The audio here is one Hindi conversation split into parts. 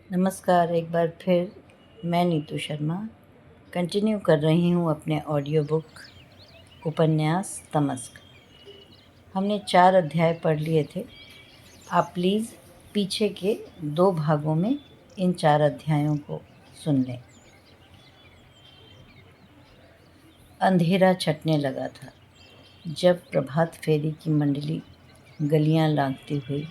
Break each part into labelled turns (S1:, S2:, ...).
S1: नमस्कार। एक बार फिर मैं नीतू शर्मा कंटिन्यू कर रही हूँ अपने ऑडियो बुक उपन्यास तमस्क। हमने 4 अध्याय पढ़ लिए थे। आप प्लीज़ पीछे के 2 भागों में इन 4 अध्यायों को सुन लें। अंधेरा छटने लगा था जब प्रभात फेरी की मंडली गलियां लांघती हुई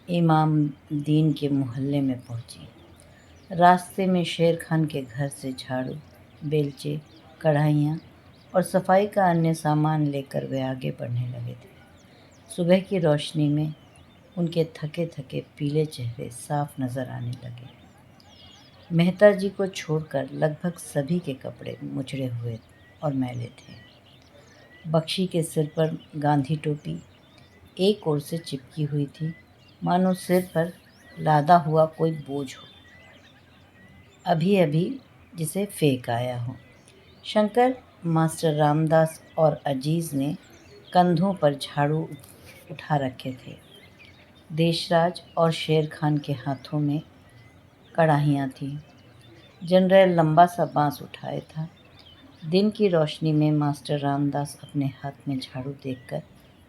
S1: इमाम दीन के मोहल्ले में पहुंची। रास्ते में शेर खान के घर से झाड़ू, बेलचे, कढ़ाइयाँ और सफाई का अन्य सामान लेकर वे आगे बढ़ने लगे थे। सुबह की रोशनी में उनके थके थके पीले चेहरे साफ नजर आने लगे। मेहता जी को छोड़कर लगभग सभी के कपड़े मुचड़े हुए और मैले थे। बख्शी के सिर पर गांधी टोपी एक ओर से चिपकी हुई थी, मानो सिर पर लादा हुआ कोई बोझ हो, अभी अभी जिसे फेंक आया हो। शंकर, मास्टर रामदास और अजीज़ ने कंधों पर झाड़ू उठा रखे थे। देशराज और शेर खान के हाथों में कड़ाहियाँ थीं। जनरल लंबा सा बांस उठाए था। दिन की रोशनी में मास्टर रामदास अपने हाथ में झाड़ू देखकर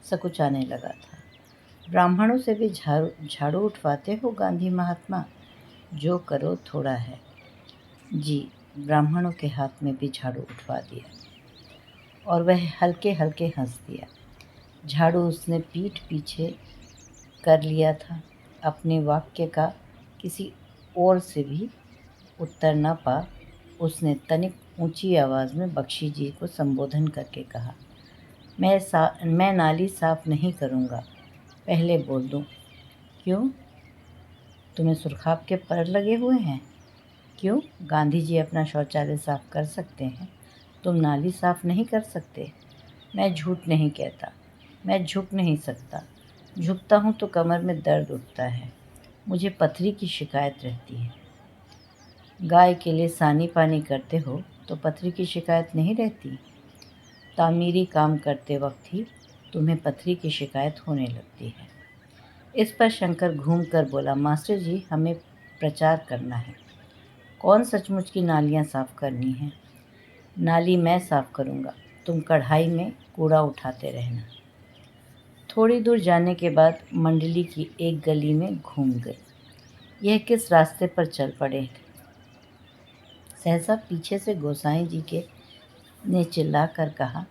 S1: सकुचाने लगा था। ब्राह्मणों से भी झाड़ू उठवाते हो गांधी महात्मा? जो करो थोड़ा है। जी, ब्राह्मणों के हाथ में भी झाड़ू उठवा दिया और वह हल्के हल्के हंस दिया। झाड़ू उसने पीठ पीछे कर लिया था। अपने वाक्य का किसी और से भी उत्तर न पा उसने तनिक ऊंची आवाज़ में बख्शी जी को संबोधन करके कहा, मैं नाली साफ नहीं करूँगा, पहले बोल दूँ। क्यों? तुम्हें सुरखाब के पर लगे हुए हैं? क्यों? गांधी जी अपना शौचालय साफ कर सकते हैं, तुम नाली साफ नहीं कर सकते? मैं झूठ नहीं कहता, मैं झुक नहीं सकता। झुकता हूँ तो कमर में दर्द उठता है, मुझे पथरी की शिकायत रहती है। गाय के लिए सानी पानी करते हो तो पथरी की शिकायत नहीं रहती? तामीरी काम करते वक्त ही तुम्हें पथरी की शिकायत होने लगती है। इस पर शंकर घूम कर बोला, मास्टर जी, हमें प्रचार करना है। कौन सचमुच की नालियाँ साफ करनी है? नाली मैं साफ करूँगा, तुम कढ़ाई में कूड़ा उठाते रहना। थोड़ी दूर जाने के बाद मंडली की एक गली में घूम गए। यह किस रास्ते पर चल पड़े थे? सहसा पीछे से गोसाई जी के ने चिल्लाकर कहा।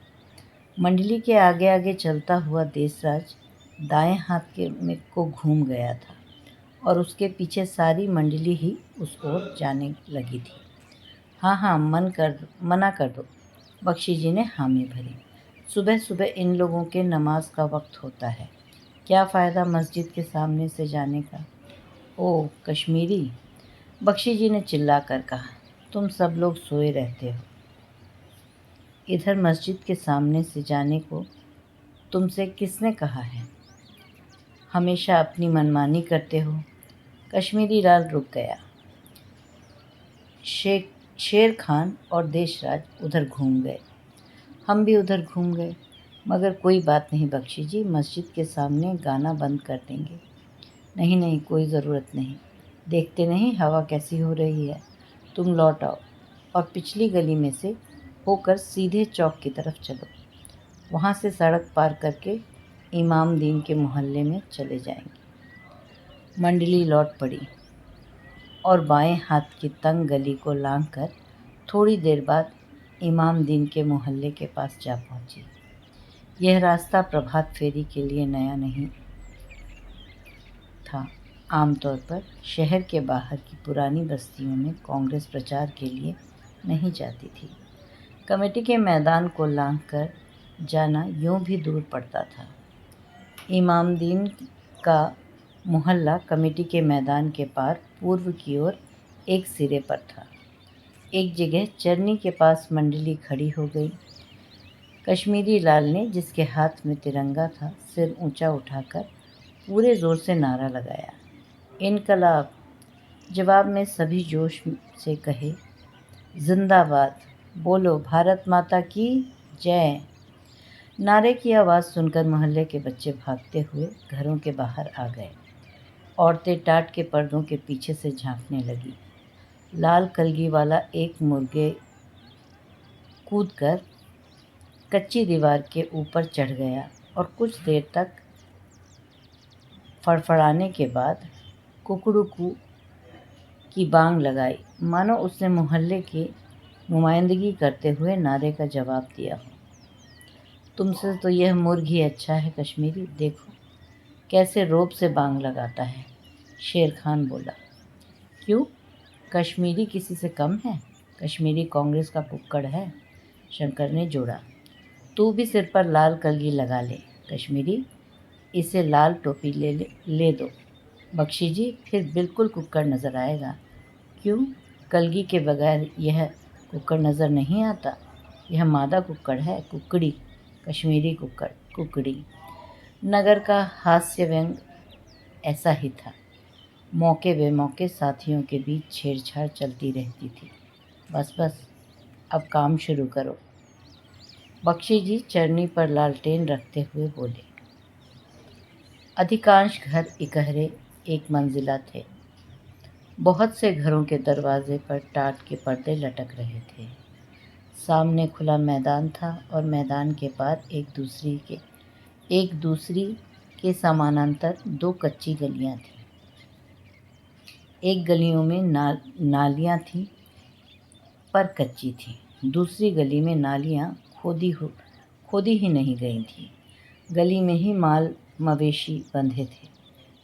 S1: मंडली के आगे आगे चलता हुआ देशराज दाएं हाथ के में को घूम गया था और उसके पीछे सारी मंडली ही उस ओर जाने लगी थी। हाँ हाँ, मना कर दो। बख्शी जी ने हामी भरी। सुबह सुबह इन लोगों के नमाज का वक्त होता है, क्या फ़ायदा मस्जिद के सामने से जाने का। ओ कश्मीरी, बख्शी जी ने चिल्लाकर कहा, तुम सब लोग सोए रहते हो। इधर मस्जिद के सामने से जाने को तुमसे किसने कहा है? हमेशा अपनी मनमानी करते हो। कश्मीरी लाल रुक गया। शेर खान और देशराज उधर घूम गए, हम भी उधर घूम गए। मगर कोई बात नहीं बख्शी जी, मस्जिद के सामने गाना बंद कर देंगे। नहीं नहीं, कोई ज़रूरत नहीं। देखते नहीं हवा कैसी हो रही है। तुम लौट आओ और पिछली गली में से होकर सीधे चौक की तरफ चलो। वहाँ से सड़क पार करके इमाम दीन के मोहल्ले में चले जाएंगे। मंडली लौट पड़ी और बाएं हाथ की तंग गली को लांघकर थोड़ी देर बाद इमाम दीन के मोहल्ले के पास जा पहुंची। यह रास्ता प्रभात फेरी के लिए नया नहीं था। आमतौर पर शहर के बाहर की पुरानी बस्तियों में कांग्रेस प्रचार के लिए नहीं जाती थी। कमेटी के मैदान को लांघकर जाना यूं भी दूर पड़ता था। इमामदीन का मोहल्ला कमेटी के मैदान के पार पूर्व की ओर एक सिरे पर था। एक जगह चरनी के पास मंडली खड़ी हो गई। कश्मीरी लाल ने, जिसके हाथ में तिरंगा था, सिर ऊंचा उठाकर पूरे जोर से नारा लगाया, इनकलाब। जवाब में सभी जोश से कहे, जिंदाबाद, बोलो भारत माता की जय। नारे की आवाज़ सुनकर मोहल्ले के बच्चे भागते हुए घरों के बाहर आ गए। औरतें टाट के पर्दों के पीछे से झांकने लगी। लाल कलगी वाला एक मुर्गे कूदकर कच्ची दीवार के ऊपर चढ़ गया और कुछ देर तक फड़फड़ाने के बाद कुकड़ू की बांग लगाई, मानो उसने मोहल्ले की नुमाइंदगी करते हुए नारे का जवाब दिया हो। तुमसे तो यह मुर्ग ही अच्छा है कश्मीरी, देखो कैसे रोब से बांग लगाता है। शेर खान बोला। क्यों, कश्मीरी किसी से कम है? कश्मीरी कांग्रेस का कुक्कड़ है, शंकर ने जोड़ा। तू भी सिर पर लाल कलगी लगा ले कश्मीरी, इसे लाल टोपी ले दो बख्शी जी, फिर बिल्कुल कुक्कड़ नज़र आएगा। क्यों, कलगी के बगैर यह कुक्कड़ नज़र नहीं आता? यह मादा कुक्कड़ है, कुकड़ी, कश्मीरी कुक्कड़, कुकड़ी। नगर का हास्य व्यंग ऐसा ही था। मौके बेमौके साथियों के बीच छेड़छाड़ चलती रहती थी। बस बस, अब काम शुरू करो, बख्शी जी चरनी पर लालटेन रखते हुए बोले। अधिकांश घर इकहरे एक मंजिला थे। बहुत से घरों के दरवाजे पर टाट के पर्दे लटक रहे थे। सामने खुला मैदान था और मैदान के पार एक दूसरी के समानांतर दो कच्ची गलियां थीं। एक गलियों में नालियां थीं पर कच्ची थीं। दूसरी गली में नालियां खोदी ही नहीं गई थीं। गली में ही माल मवेशी बंधे थे।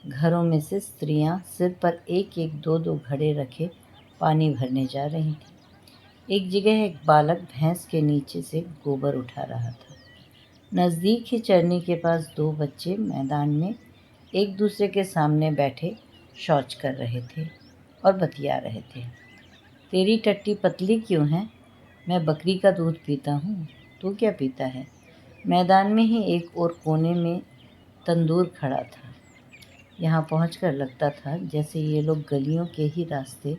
S1: घरों में से स्त्रियां सिर पर एक एक दो दो घड़े रखे पानी भरने जा रही थीं। एक जगह एक बालक भैंस के नीचे से गोबर उठा रहा था। नज़दीक ही चरनी के पास दो बच्चे मैदान में एक दूसरे के सामने बैठे शौच कर रहे थे और बतिया रहे थे। तेरी टट्टी पतली क्यों है? मैं बकरी का दूध पीता हूँ, तू क्या पीता है? मैदान में ही एक और कोने में तंदूर खड़ा था। यहाँ पहुंचकर लगता था जैसे ये लोग गलियों के ही रास्ते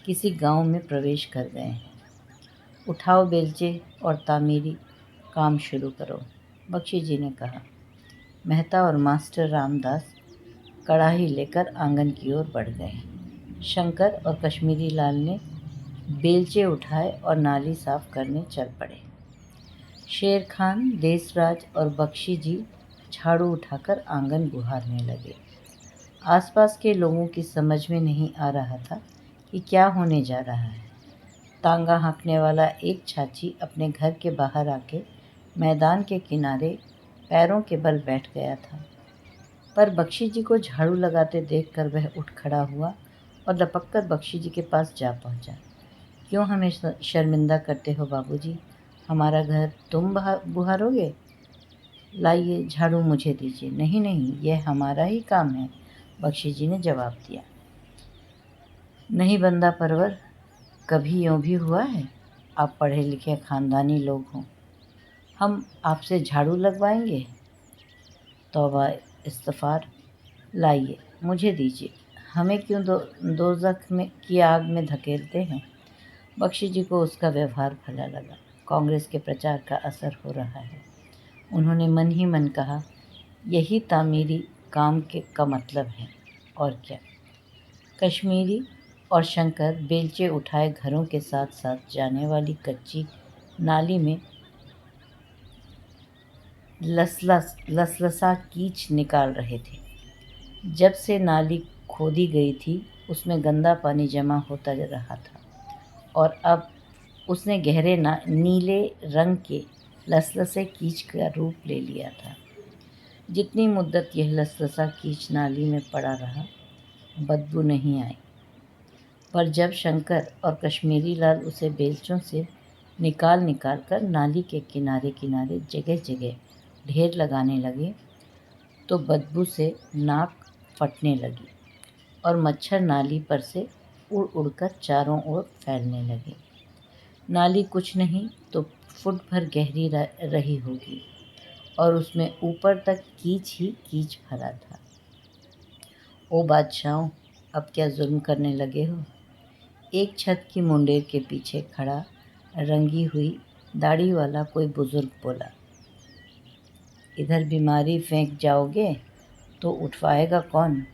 S1: किसी गांव में प्रवेश कर गए हैं। उठाओ बेलचे और तामीरी काम शुरू करो, बख्शी जी ने कहा। मेहता और मास्टर रामदास कड़ाही लेकर आंगन की ओर बढ़ गए। शंकर और कश्मीरी लाल ने बेलचे उठाए और नाली साफ करने चल पड़े। शेर खान, देसराज और बख्शी जी झाड़ू उठाकर आंगन बुहारने लगे। आसपास के लोगों की समझ में नहीं आ रहा था कि क्या होने जा रहा है। तांगा हाँकने वाला एक छाछी अपने घर के बाहर आके मैदान के किनारे पैरों के बल बैठ गया था, पर बख्शी जी को झाड़ू लगाते देखकर वह उठ खड़ा हुआ और लपककर बख्शी जी के पास जा पहुंचा। क्यों हमें शर्मिंदा करते हो बाबूजी? हमारा घर तुम बुहारोगे? लाइए झाड़ू मुझे दीजिए। नहीं नहीं, यह हमारा ही काम है, बख्शी जी ने जवाब दिया। नहीं बंदा परवर, कभी यूँ भी हुआ है? आप पढ़े लिखे ख़ानदानी लोग हों, हम आपसे झाड़ू लगवाएंगे? तौबा इस्तग़फ़ार, लाइए मुझे दीजिए, हमें क्यों दोज़ख में की आग में धकेलते हैं? बख्शी जी को उसका व्यवहार भला लगा। कांग्रेस के प्रचार का असर हो रहा है। उन्होंने मन ही मन कहा, यही तामीरी काम का मतलब है और क्या। कश्मीरी और शंकर बेलचे उठाए घरों के साथ साथ जाने वाली कच्ची नाली में लसलसा कीच निकाल रहे थे। जब से नाली खोदी गई थी उसमें गंदा पानी जमा होता जा रहा था और अब उसने गहरे नीले रंग के लसलसे कीच का रूप ले लिया था। जितनी मुद्दत यह लसलसा कीच नाली में पड़ा रहा, बदबू नहीं आई, पर जब शंकर और कश्मीरी लाल उसे बेलचों से निकाल कर नाली के किनारे किनारे जगह जगह ढेर लगाने लगे तो बदबू से नाक फटने लगी और मच्छर नाली पर से उड़ उड़कर चारों ओर फैलने लगे। नाली कुछ नहीं तो फुट भर गहरी रही होगी और उसमें ऊपर तक कीच ही कीच भरा था। ओ बादशाहों, अब क्या जुल्म करने लगे हो? एक छत की मुंडेर के पीछे खड़ा रंगी हुई दाढ़ी वाला कोई बुजुर्ग बोला। इधर बीमारी फेंक जाओगे तो उठवाएगा कौन?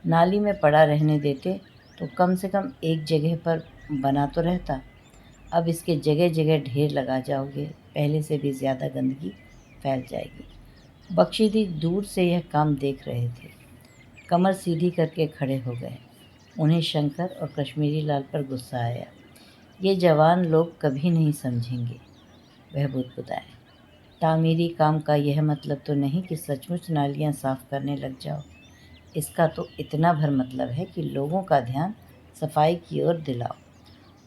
S1: नाली में पड़ा रहने देते तो कम से कम एक जगह पर बना तो रहता। अब इसके जगह जगह ढेर लगा जाओगे, पहले से भी ज़्यादा गंदगी फैल जाएगी। बख्शी जी दूर से यह काम देख रहे थे। कमर सीधी करके खड़े हो गए। उन्हें शंकर और कश्मीरी लाल पर गुस्सा आया। ये जवान लोग कभी नहीं समझेंगे, वह बुदबुदाए। तामीरी काम का यह मतलब तो नहीं कि सचमुच नालियाँ साफ करने लग जाओ। इसका तो इतना भर मतलब है कि लोगों का ध्यान सफाई की ओर दिलाओ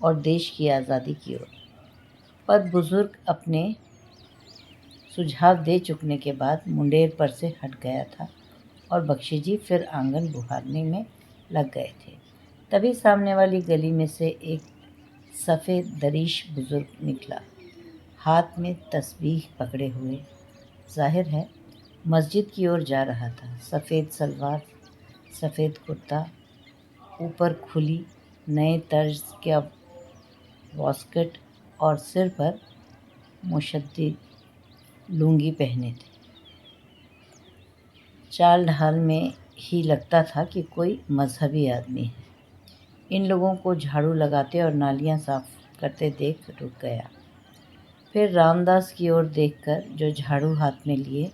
S1: और देश की आज़ादी की ओर। पर बुजुर्ग अपने सुझाव दे चुकने के बाद मुंडेर पर से हट गया था और बख्शी जी फिर आंगन बुहारने में लग गए थे। तभी सामने वाली गली में से एक सफ़ेद दरीश बुजुर्ग निकला, हाथ में तस्बीह पकड़े हुए। जाहिर है मस्जिद की ओर जा रहा था। सफ़ेद सलवार, सफ़ेद कुर्ता, ऊपर खुली नए तर्ज का वॉस्कट और सिर पर मुशद्दिद लुंगी पहने थे। चाल ढाल में ही लगता था कि कोई मजहबी आदमी है। इन लोगों को झाड़ू लगाते और नालियां साफ करते देख रुक गया। फिर रामदास की ओर देखकर, जो झाड़ू हाथ में लिए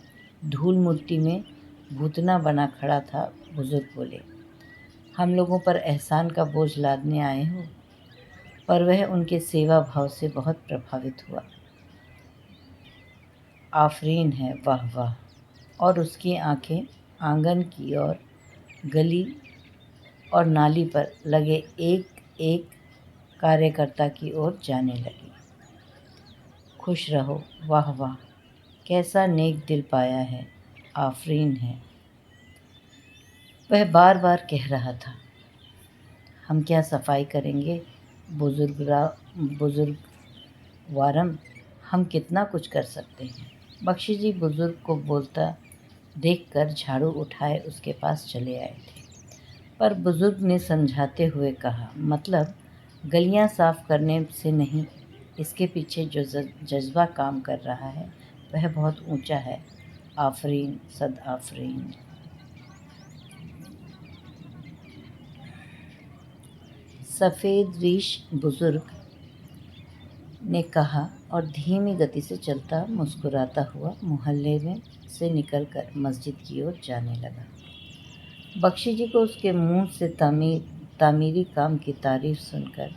S1: धूल मिट्टी में भूतना बना खड़ा था, बुजुर्ग बोले, हम लोगों पर एहसान का बोझ लादने आए हो? पर वह उनके सेवा भाव से बहुत प्रभावित हुआ। आफरीन है, वाह वाह। और उसकी आंखें आंगन की ओर, गली और नाली पर लगे एक एक कार्यकर्ता की ओर जाने लगी। खुश रहो, वाह वाह, कैसा नेक दिल पाया है, आफरीन है, वह बार बार कह रहा था। हम क्या सफाई करेंगे बुजुर्ग वारम, हम कितना कुछ कर सकते हैं। बख्शी जी बुजुर्ग को बोलता देखकर झाड़ू उठाए उसके पास चले आए थे। पर बुजुर्ग ने समझाते हुए कहा, मतलब गलियां साफ करने से नहीं, इसके पीछे जो जज्बा काम कर रहा है वह बहुत ऊंचा है। आफरीन, सद आफरीन। सफ़ेद रीश बुजुर्ग ने कहा और धीमी गति से चलता मुस्कुराता हुआ मोहल्ले में से निकलकर मस्जिद की ओर जाने लगा। बख्शी जी को उसके मुंह से तामीरी काम की तारीफ सुनकर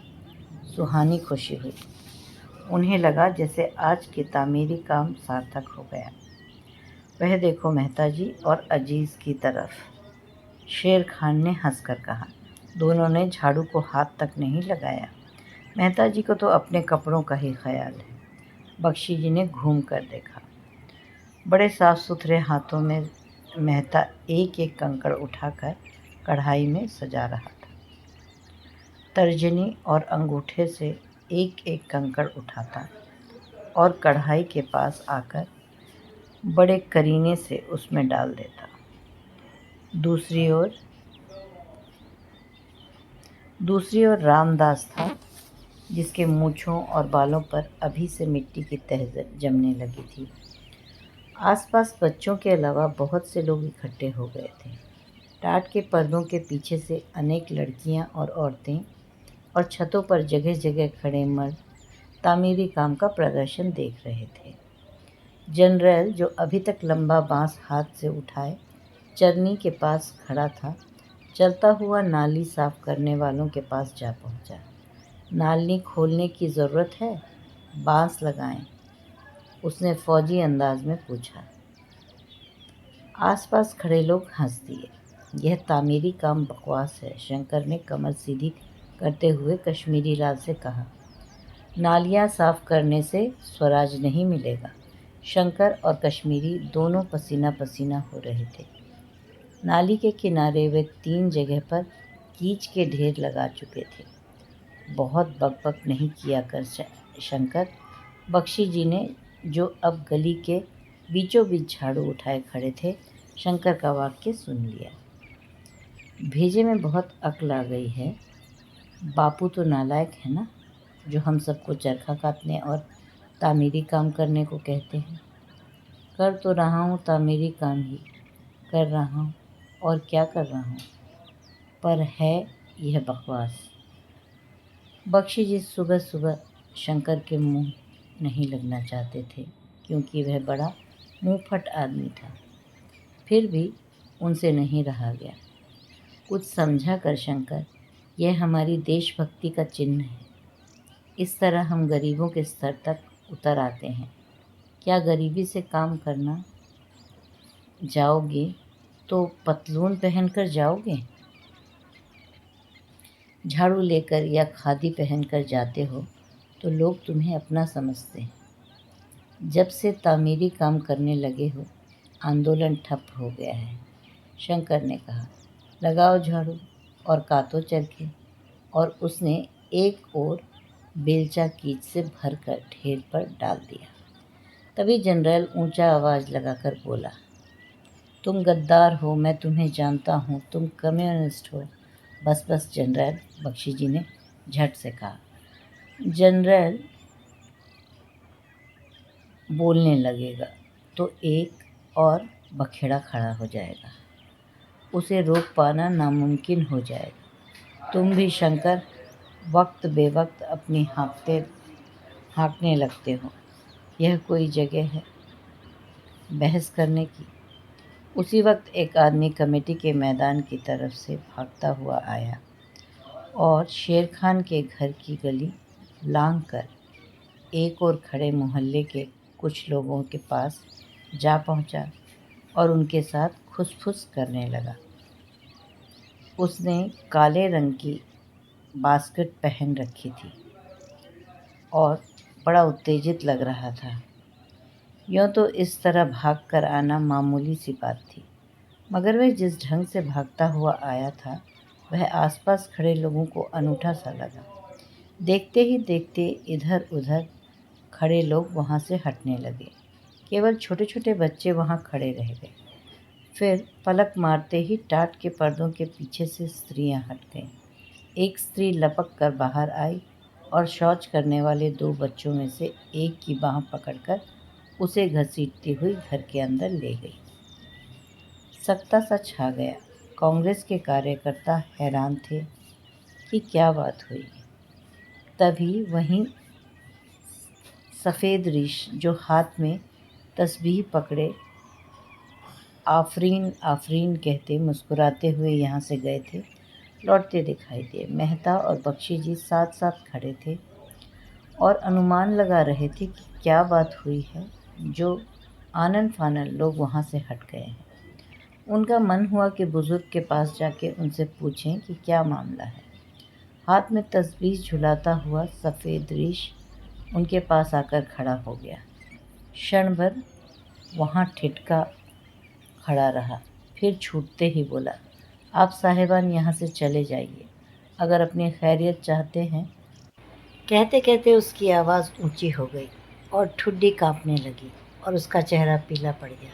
S1: सुहानी खुशी हुई। उन्हें लगा जैसे आज के तामीरी काम सार्थक हो गया। वह देखो मेहता जी और अजीज़ की तरफ, शेर खान ने हंसकर कहा। दोनों ने झाड़ू को हाथ तक नहीं लगाया। मेहता जी को तो अपने कपड़ों का ही ख्याल है। बख्शी जी ने घूम कर देखा। बड़े साफ सुथरे हाथों में मेहता एक एक कंकड़ उठाकर कढ़ाई में सजा रहा था। तर्जनी और अंगूठे से एक एक कंकड़ उठाता और कढ़ाई के पास आकर बड़े करीने से उसमें डाल देता। दूसरी ओर रामदास था, जिसके मूँछों और बालों पर अभी से मिट्टी की तह जमने लगी थी। आसपास बच्चों के अलावा बहुत से लोग इकट्ठे हो गए थे। टाट के पर्दों के पीछे से अनेक लड़कियां और औरतें और छतों पर जगह जगह खड़े मर्द तामीरी काम का प्रदर्शन देख रहे थे। जनरल, जो अभी तक लंबा बांस हाथ से उठाए चरनी के पास खड़ा था, चलता हुआ नाली साफ करने वालों के पास जा पहुंचा। नाली खोलने की ज़रूरत है, बांस लगाएं, उसने फौजी अंदाज में पूछा। आसपास खड़े लोग हंस दिए। यह तामीरी काम बकवास है, शंकर ने कमर सीधी करते हुए कश्मीरी लाल से कहा। नालियां साफ करने से स्वराज नहीं मिलेगा। शंकर और कश्मीरी दोनों पसीना पसीना हो रहे थे। नाली के किनारे वे 3 जगह पर कीच के ढेर लगा चुके थे। बहुत बकबक नहीं किया कर शंकर, बख्शी जी ने, जो अब गली के बीचों बीच झाड़ू उठाए खड़े थे, शंकर का वाक्य सुन लिया। भेजे में बहुत अक्ल आ गई है। बापू तो नालायक है ना, जो हम सबको चरखा काटने और तामीरी काम करने को कहते हैं। कर तो रहा हूँ, तामीरी काम ही कर रहा हूँ, और क्या कर रहा हूँ। पर है यह बकवास। बख्शी जी सुबह सुबह शंकर के मुंह नहीं लगना चाहते थे, क्योंकि वह बड़ा मुंहफट आदमी था। फिर भी उनसे नहीं रहा गया। कुछ समझा कर शंकर, यह हमारी देशभक्ति का चिन्ह है। इस तरह हम गरीबों के स्तर तक उतर आते हैं। क्या गरीबी से काम करना जाओगे तो पतलून पहनकर जाओगे? झाड़ू लेकर या खादी पहनकर जाते हो तो लोग तुम्हें अपना समझते हैं। जब से तामीरी काम करने लगे हो, आंदोलन ठप हो गया है। शंकर ने कहा, लगाओ झाड़ू और काटो चरखे। और उसने एक और बेलचा कीच से भरकर ढेर पर डाल दिया। तभी जनरल ऊंचा आवाज़ लगाकर बोला, तुम गद्दार हो, मैं तुम्हें जानता हूँ, तुम कम्युनिस्ट हो। बस बस जनरल, बख्शी जी ने झट से कहा। जनरल बोलने लगेगा तो एक और बखेड़ा खड़ा हो जाएगा, उसे रोक पाना नामुमकिन हो जाएगा। तुम भी शंकर वक्त बेवक्त अपनी हाँकने लगते हो। यह कोई जगह है बहस करने की? उसी वक्त एक आदमी कमेटी के मैदान की तरफ से भागता हुआ आया और शेर खान के घर की गली लांघ कर एक और खड़े मोहल्ले के कुछ लोगों के पास जा पहुंचा और उनके साथ खुसफुस करने लगा। उसने काले रंग की बास्केट पहन रखी थी और बड़ा उत्तेजित लग रहा था। यूँ तो इस तरह भाग कर आना मामूली सी बात थी, मगर वह जिस ढंग से भागता हुआ आया था, वह आसपास खड़े लोगों को अनूठा सा लगा। देखते ही देखते इधर उधर खड़े लोग वहाँ से हटने लगे। केवल छोटे छोटे बच्चे वहाँ खड़े रह गए। फिर पलक मारते ही टाट के पर्दों के पीछे से स्त्रियाँ हट गईं। एक स्त्री लपक कर बाहर आई और शौच करने वाले दो बच्चों में से एक की बाँह पकड़कर उसे घसीटती हुई घर के अंदर ले गई। सख्ता सा छा गया। कांग्रेस के कार्यकर्ता हैरान थे कि क्या बात हुई। तभी वहीं सफ़ेद रीश, जो हाथ में तस्बीह पकड़े आफरीन आफरीन कहते मुस्कुराते हुए यहाँ से गए थे, लौटते दिखाई दिए। मेहता और बख्शी जी साथ साथ खड़े थे और अनुमान लगा रहे थे कि क्या बात हुई है जो आनन फानन लोग वहाँ से हट गए हैं। उनका मन हुआ कि बुज़ुर्ग के पास जाके उनसे पूछें कि क्या मामला है। हाथ में तस्बीह झुलाता हुआ सफ़ेद रीश उनके पास आकर खड़ा हो गया। क्षण भर वहाँ ठिठका खड़ा रहा, फिर छूटते ही बोला, आप साहिबान यहाँ से चले जाइए, अगर अपनी खैरियत चाहते हैं। कहते कहते उसकी आवाज़ ऊंची हो गई और ठुड्डी कांपने लगी और उसका चेहरा पीला पड़ गया।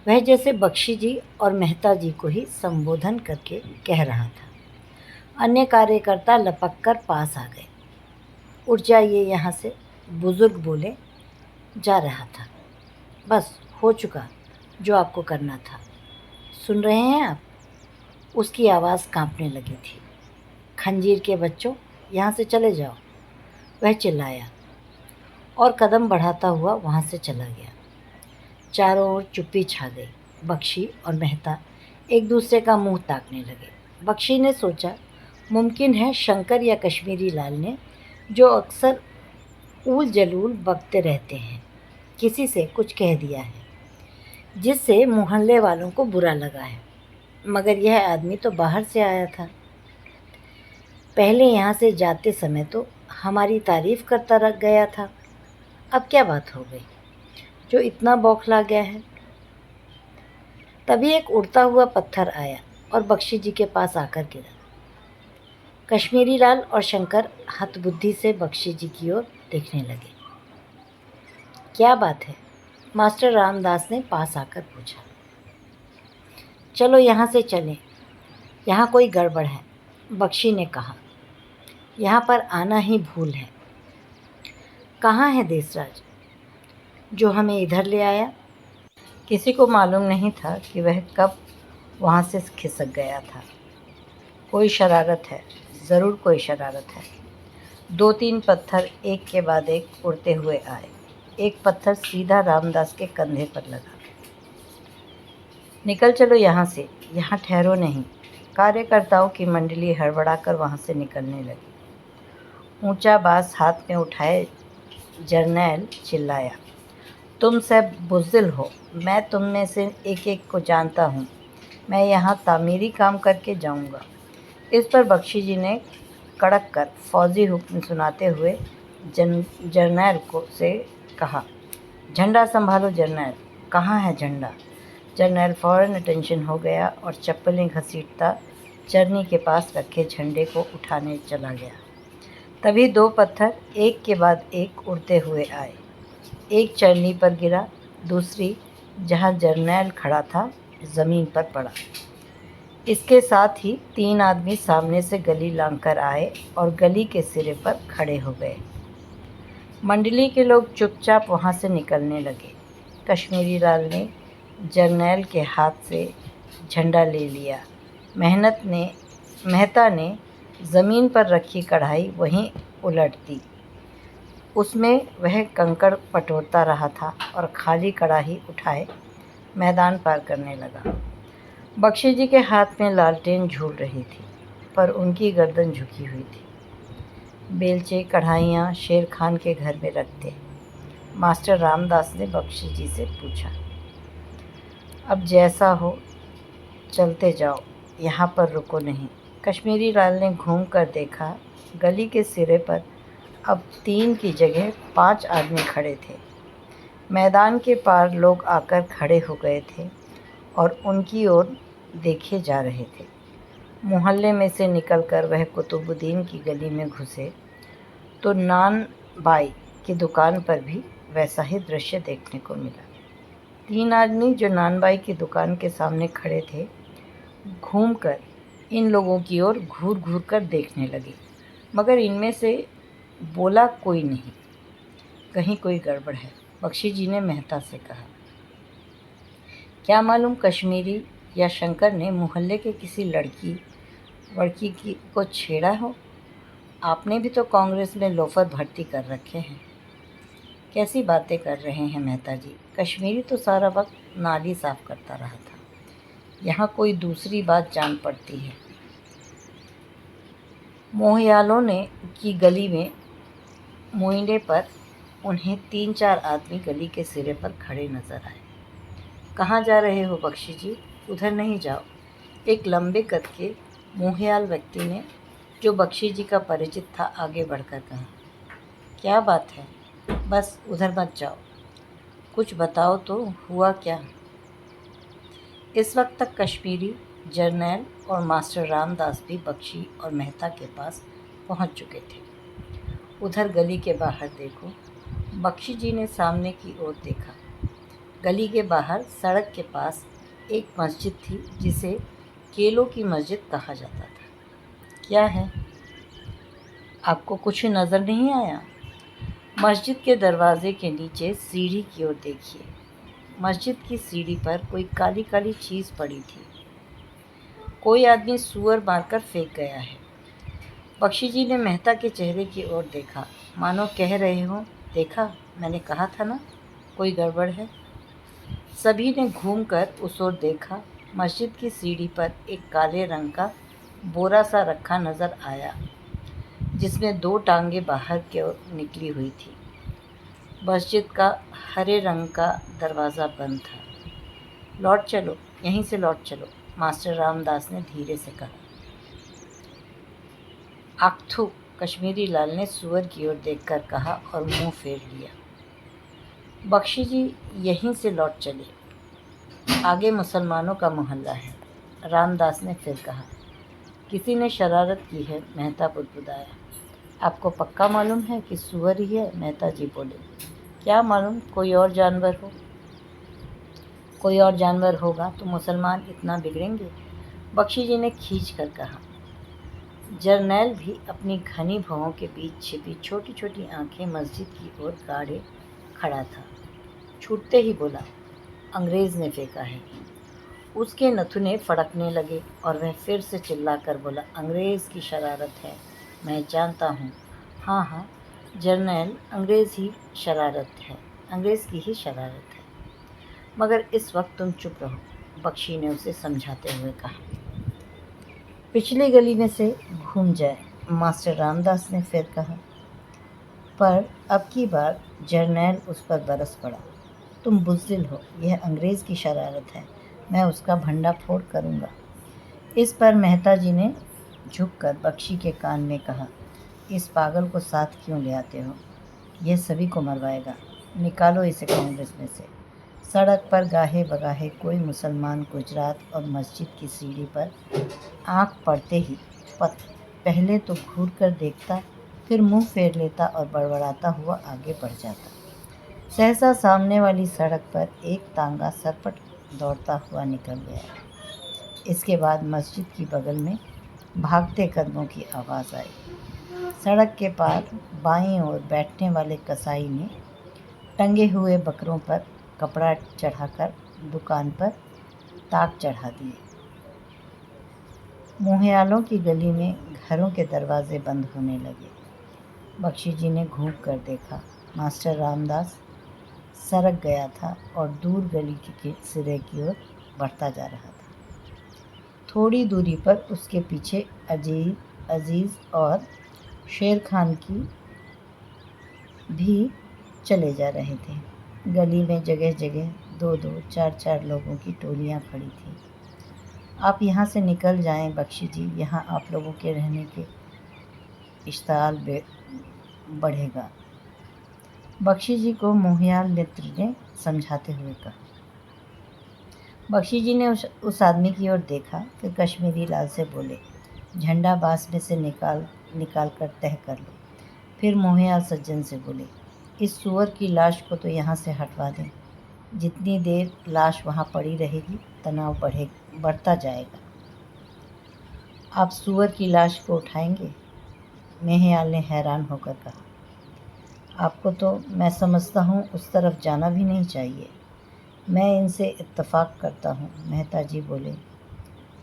S1: वह जैसे बख्शी जी और मेहता जी को ही संबोधन करके कह रहा था। अन्य कार्यकर्ता लपक कर पास आ गए। उठ जाइए यहाँ से, बुजुर्ग बोले। जा रहा था, बस हो चुका जो आपको करना था। सुन रहे हैं आप? उसकी आवाज़ कांपने लगी थी। खंजीर के बच्चों, यहाँ से चले जाओ, वह चिल्लाया और कदम बढ़ाता हुआ वहाँ से चला गया। चारों ओर चुप्पी छा गई। बख्शी और मेहता एक दूसरे का मुंह ताकने लगे। बख्शी ने सोचा, मुमकिन है शंकर या कश्मीरी लाल ने, जो अक्सर ऊल जलूल बकते रहते हैं, किसी से कुछ कह दिया है जिससे मोहल्ले वालों को बुरा लगा है। मगर यह आदमी तो बाहर से आया था, पहले यहाँ से जाते समय तो हमारी तारीफ़ करता रह गया था, अब क्या बात हो गई जो इतना बौखला गया है? तभी एक उड़ता हुआ पत्थर आया और बख्शी जी के पास आकर गिरा। कश्मीरी लाल और शंकर हतबुद्धि से बख्शी जी की ओर देखने लगे। क्या बात है? मास्टर रामदास ने पास आकर पूछा। चलो यहाँ से चलें, यहाँ कोई गड़बड़ है, बख्शी ने कहा। यहाँ पर आना ही भूल है। कहाँ है देसराज जो हमें इधर ले आया? किसी को मालूम नहीं था कि वह कब वहाँ से खिसक गया था। कोई शरारत है, ज़रूर कोई शरारत है। 2-3 पत्थर एक के बाद एक उड़ते हुए आए। एक पत्थर सीधा रामदास के कंधे पर लगा। निकल चलो यहाँ से, यहाँ ठहरो नहीं। कार्यकर्ताओं की मंडली हड़बड़ाकर वहाँ से निकलने लगी। ऊंचा बांस हाथ में उठाए जरनैल चिल्लाया, तुम सब बुज़दिल हो, मैं तुम में से एक एक को जानता हूँ। मैं यहाँ तामीरी काम करके जाऊँगा। इस पर बख्शी जी ने कड़क कर फौजी हुक्म सुनाते हुए जरनैल को से कहा, झंडा संभालो जरनैल, कहाँ है झंडा। जरनैल फ़ौरन अटेंशन हो गया और चप्पलें घसीटता चरनी के पास रखे झंडे को उठाने चला गया। तभी 2 पत्थर एक के बाद एक उड़ते हुए आए। एक चरनी पर गिरा, दूसरी जहाँ जरनैल खड़ा था ज़मीन पर पड़ा। इसके साथ ही 3 आदमी सामने से गली लांघकर आए और गली के सिरे पर खड़े हो गए। मंडली के लोग चुपचाप वहाँ से निकलने लगे। कश्मीरी लाल ने जरनैल के हाथ से झंडा ले लिया। मेहता ने ज़मीन पर रखी कढ़ाई वहीं उलट दी। उसमें वह कंकड़ पटोरता रहा था और खाली कढ़ाई उठाए मैदान पार करने लगा। बख्शी जी के हाथ में लालटेन झूल रही थी, पर उनकी गर्दन झुकी हुई थी। बेलचे कढ़ाइयाँ शेर खान के घर में रखते। मास्टर रामदास ने बख्शी जी से पूछा, अब जैसा हो चलते जाओ, यहाँ पर रुको नहीं। कश्मीरी लाल ने घूम कर देखा, गली के सिरे पर अब 3 की जगह 5 आदमी खड़े थे। मैदान के पार लोग आकर खड़े हो गए थे और उनकी ओर देखे जा रहे थे। मोहल्ले में से निकलकर वह कुतुबुद्दीन की गली में घुसे तो नान बाई की दुकान पर भी वैसा ही दृश्य देखने को मिला। 3 आदमी जो नान बाई की दुकान के सामने खड़े थे, घूमकर इन लोगों की ओर घूर घूर कर देखने लगे, मगर इनमें से बोला कोई नहीं। कहीं कोई गड़बड़ है, बख्शी जी ने मेहता से कहा। क्या मालूम कश्मीरी या शंकर ने मोहल्ले के किसी लड़की को छेड़ा हो। आपने भी तो कांग्रेस में लोफर भर्ती कर रखे हैं। कैसी बातें कर रहे हैं मेहता जी, कश्मीरी तो सारा वक्त नाली साफ करता रहा था। यहाँ कोई दूसरी बात जान पड़ती है। मोहयालों ने की गली में मोइंडे पर उन्हें 3-4 आदमी गली के सिरे पर खड़े नजर आए। कहाँ जा रहे हो बख्शी जी, उधर नहीं जाओ। एक लंबे कद के मोहयाल व्यक्ति ने, जो बख्शी जी का परिचित था, आगे बढ़कर कहा। क्या बात है, बस उधर मत जाओ, कुछ बताओ तो हुआ क्या। इस वक्त तक कश्मीरी, जरनैल और मास्टर रामदास भी बख्शी और मेहता के पास पहुंच चुके थे। उधर गली के बाहर देखो। बख्शी जी ने सामने की ओर देखा। गली के बाहर सड़क के पास एक मस्जिद थी जिसे केलों की मस्जिद कहा जाता था। क्या है, आपको कुछ नज़र नहीं आया? मस्जिद के दरवाजे के नीचे सीढ़ी की ओर देखिए। मस्जिद की सीढ़ी पर कोई काली काली चीज़ पड़ी थी। कोई आदमी सूअर मारकर फेंक गया है। बख्शी जी ने मेहता के चेहरे की ओर देखा, मानो कह रहे हो, देखा, मैंने कहा था ना, कोई गड़बड़ है। सभी ने घूमकर उस ओर देखा। मस्जिद की सीढ़ी पर एक काले रंग का बोरा सा रखा नज़र आया, जिसमें 2 टांगें बाहर की ओर निकली हुई थी। मस्जिद का हरे रंग का दरवाज़ा बंद था। लौट चलो, यहीं से लौट चलो, मास्टर रामदास ने धीरे से कहा। आख्थू, कश्मीरी लाल ने सुअर की ओर देखकर कहा और मुंह फेर लिया। बख्शी जी यहीं से लौट चले, आगे मुसलमानों का मोहल्ला है। रामदास ने फिर कहा। किसी ने शरारत की है, मेहता बुदबुदाया। आपको पक्का मालूम है कि सुअर ही है? मेहता जी बोले। क्या मालूम, कोई और जानवर हो। कोई और जानवर होगा तो मुसलमान इतना बिगड़ेंगे? बख्शी जी ने खींच कर कहा। जरनैल भी अपनी घनी भौहों के बीच छिपी छोटी छोटी आंखें मस्जिद की ओर गाड़े खड़ा था। छूटते ही बोला, अंग्रेज़ ने फेंका है। उसके नथुने फड़कने लगे और वह फिर से चिल्लाकर बोला, अंग्रेज़ की शरारत है, मैं जानता हूँ। हाँ हाँ जर्नैल, अंग्रेज़ की ही शरारत है। मगर इस वक्त तुम चुप रहो, बख्शी ने उसे समझाते हुए कहा। पिछली गली में से घूम जाए, मास्टर रामदास ने फिर कहा। पर अब की बार जर्नैल उस पर बरस पड़ा। तुम बुज़दिल हो, यह अंग्रेज़ की शरारत है, मैं उसका भंडा फोड़ करूँगा। इस पर मेहता जी ने झुककर बख्शी के कान में कहा, इस पागल को साथ क्यों ले आते हो? यह सभी को मरवाएगा। निकालो इसे कांग्रेस में से। सड़क पर गाहे बगाहे कोई मुसलमान गुजरात और मस्जिद की सीढ़ी पर आंख पड़ते ही पहले तो घूर कर देखता, फिर मुंह फेर लेता और बड़बड़ाता हुआ आगे बढ़ जाता। सहसा सामने वाली सड़क पर एक तांगा सरपट दौड़ता हुआ निकल गया। इसके बाद मस्जिद की बगल में भागते कदमों की आवाज़ आई। सड़क के पार बाईं ओर बैठने वाले कसाई ने टंगे हुए बकरों पर कपड़ा चढ़ाकर दुकान पर ताक चढ़ा दिए। मोहयालों की गली में घरों के दरवाजे बंद होने लगे। बख्शी जी ने घूम कर देखा, मास्टर रामदास सरक गया था और दूर गली के सिरे की ओर बढ़ता जा रहा था। थोड़ी दूरी पर उसके पीछे अजीज़ और शेर खान की भी चले जा रहे थे। गली में जगह जगह 2-2, 4-4 लोगों की टोलियां खड़ी थीं। आप यहाँ से निकल जाएं बख्शी जी, यहाँ आप लोगों के रहने के इश्ताल बढ़ेगा। बख्शी जी को मोहयाल मित्र ने समझाते हुए कहा। बख्शी जी ने उस आदमी की ओर देखा, फिर कश्मीरी लाल से बोले, झंडा बांस में से निकाल कर तह कर लो। फिर मोहयाल सज्जन से बोले, इस सूअर की लाश को तो यहाँ से हटवा दें। जितनी देर लाश वहाँ पड़ी रहेगी तनाव बढ़ता जाएगा। आप सूअर की लाश को उठाएंगे? मोहयाल ने हैरान होकर कहा। आपको तो मैं समझता हूँ उस तरफ जाना भी नहीं चाहिए। मैं इनसे इत्तेफाक करता हूँ। मेहता जी बोले,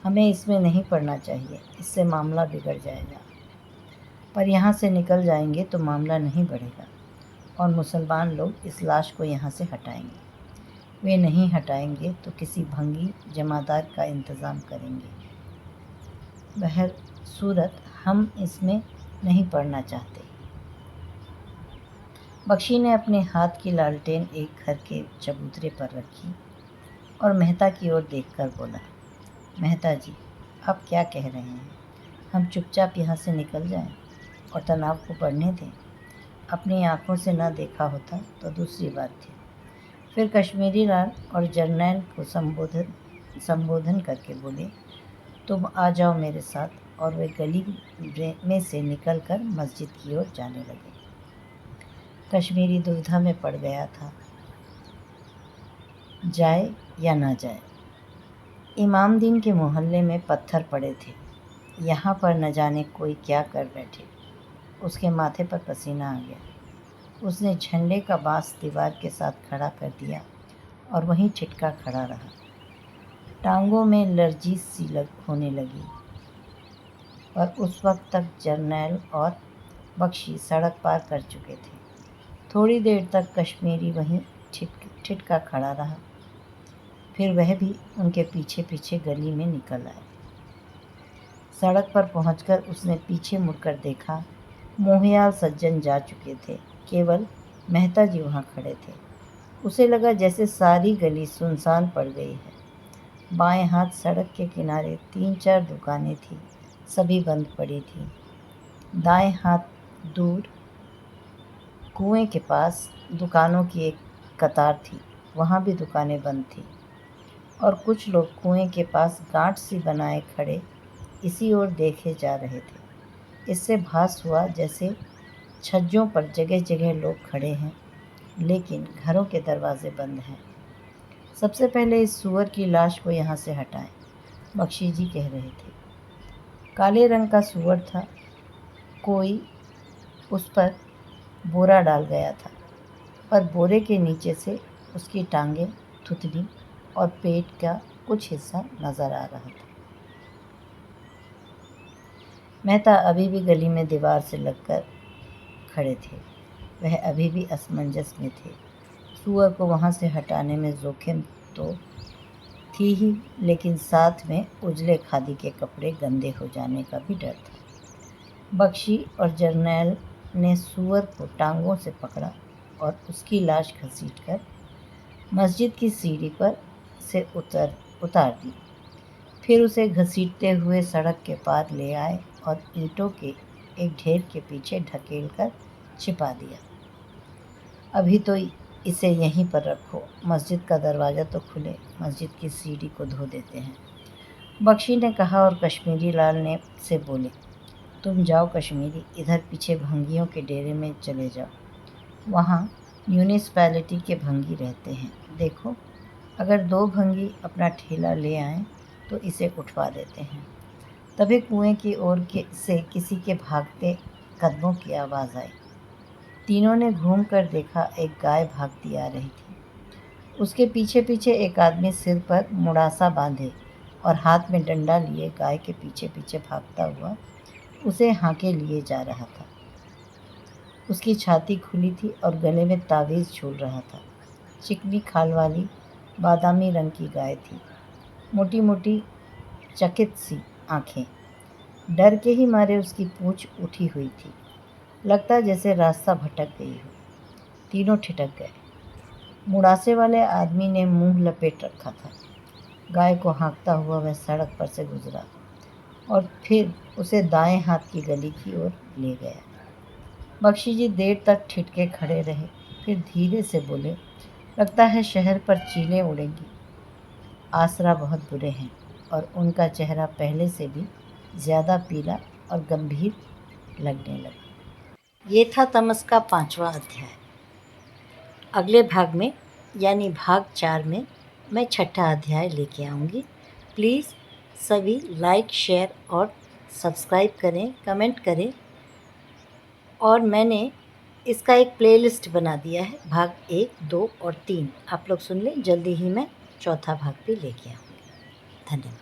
S1: हमें इसमें नहीं पड़ना चाहिए, इससे मामला बिगड़ जाएगा। पर यहाँ से निकल जाएंगे तो मामला नहीं बढ़ेगा और मुसलमान लोग इस लाश को यहाँ से हटाएंगे। वे नहीं हटाएंगे तो किसी भंगी जमादार का इंतज़ाम करेंगे। बहर सूरत हम इसमें नहीं पड़ना चाहते। बख्शी ने अपने हाथ की लालटेन एक घर के चबूतरे पर रखी और मेहता की ओर देखकर बोला, मेहता जी, आप क्या कह रहे हैं? हम चुपचाप यहाँ से निकल जाएं और तनाव को बढ़ने दें? अपनी आंखों से ना देखा होता तो दूसरी बात थी। फिर कश्मीरी लाल और जर्नैल को संबोधन करके बोले, तुम आ जाओ मेरे साथ, और वे गली में से निकलकर मस्जिद की ओर जाने लगे। कश्मीरी दुविधा में पड़ गया था, जाए या ना जाए। इमामदीन के मोहल्ले में पत्थर पड़े थे, यहाँ पर न जाने कोई क्या कर बैठे। उसके माथे पर पसीना आ गया। उसने झंडे का बांस दीवार के साथ खड़ा कर दिया और वहीं छिटका खड़ा रहा। टांगों में लर्जी सी होने लगी। पर उस वक्त तक जर्नैल और बख्शी सड़क पार कर चुके थे। थोड़ी देर तक कश्मीरी वहीं छिटका खड़ा रहा, फिर वह भी उनके पीछे पीछे गली में निकल आए। सड़क पर पहुंचकर उसने पीछे मुड़कर देखा, मोहयाल सज्जन जा चुके थे, केवल मेहता जी वहाँ खड़े थे। उसे लगा जैसे सारी गली सुनसान पड़ गई है। बाएं हाथ सड़क के किनारे 3-4 दुकानें थीं, सभी बंद पड़ी थीं। दाएं हाथ दूर कुएं के पास दुकानों की एक कतार थी, वहाँ भी दुकानें बंद थीं और कुछ लोग कुएं के पास गांठ सी बनाए खड़े इसी ओर देखे जा रहे थे। इससे भास हुआ जैसे छज्जों पर जगह जगह लोग खड़े हैं, लेकिन घरों के दरवाजे बंद हैं। सबसे पहले इस सूअर की लाश को यहाँ से हटाएं, बख्शी जी कह रहे थे। काले रंग का सूअर था, कोई उस पर बोरा डाल गया था, पर बोरे के नीचे से उसकी टांगें, थुतनी और पेट का कुछ हिस्सा नज़र आ रहा था। मेहता अभी भी गली में दीवार से लगकर खड़े थे। वह अभी भी असमंजस में थे। सुअर को वहाँ से हटाने में जोखिम तो थी ही, लेकिन साथ में उजले खादी के कपड़े गंदे हो जाने का भी डर था। बख्शी और जर्नैल ने सुअर को टांगों से पकड़ा और उसकी लाश घसीटकर मस्जिद की सीढ़ी पर से उतार दी। फिर उसे घसीटते हुए सड़क के पार ले आए और ईंटों के एक ढेर के पीछे ढकेलकर छिपा दिया। अभी तो इसे यहीं पर रखो, मस्जिद का दरवाज़ा तो खुले, मस्जिद की सीढ़ी को धो देते हैं, बख्शी ने कहा और कश्मीरी लाल ने से बोले, तुम जाओ कश्मीरी, इधर पीछे भंगियों के डेरे में चले जाओ, वहाँ म्यूनिसपैलिटी के भंगी रहते हैं। देखो, अगर 2 भंगी अपना ठेला ले आएं तो इसे उठवा देते हैं। तभी कुएं की ओर से किसी के भागते कदमों की आवाज़ आई। तीनों ने घूम कर देखा, एक गाय भागती आ रही थी। उसके पीछे पीछे एक आदमी सिर पर मुड़ासा बांधे और हाथ में डंडा लिए गाय के पीछे पीछे भागता हुआ उसे हांके लिए जा रहा था। उसकी छाती खुली थी और गले में तावीज़ झूल रहा था। चिकनी खाल वाली बादामी रंग की गाय थी, मोटी मोटी चकित सी आंखें। डर के ही मारे उसकी पूंछ उठी हुई थी, लगता जैसे रास्ता भटक गई हो। तीनों ठिठक गए। मुड़ासे वाले आदमी ने मुंह लपेट रखा था। गाय को हाँकता हुआ वह सड़क पर से गुजरा और फिर उसे दाएं हाथ की गली की ओर ले गया। बख्शी जी देर तक ठिठके खड़े रहे, फिर धीरे से बोले, लगता है शहर पर चीलें उड़ेंगी। आसरा बहुत बुरे हैं और उनका चेहरा पहले से भी ज़्यादा पीला और गंभीर लगने लगा। ये था तमस का 5वां अध्याय। अगले भाग में यानी भाग 4 में मैं 6ठा अध्याय लेके आऊँगी। प्लीज़ सभी लाइक, शेयर और सब्सक्राइब करें, कमेंट करें। और मैंने इसका एक प्लेलिस्ट बना दिया है, भाग 1, 2 और 3। आप लोग सुन लें, जल्दी ही मैं चौथा भाग भी लेके आऊँगी। धन्यवाद।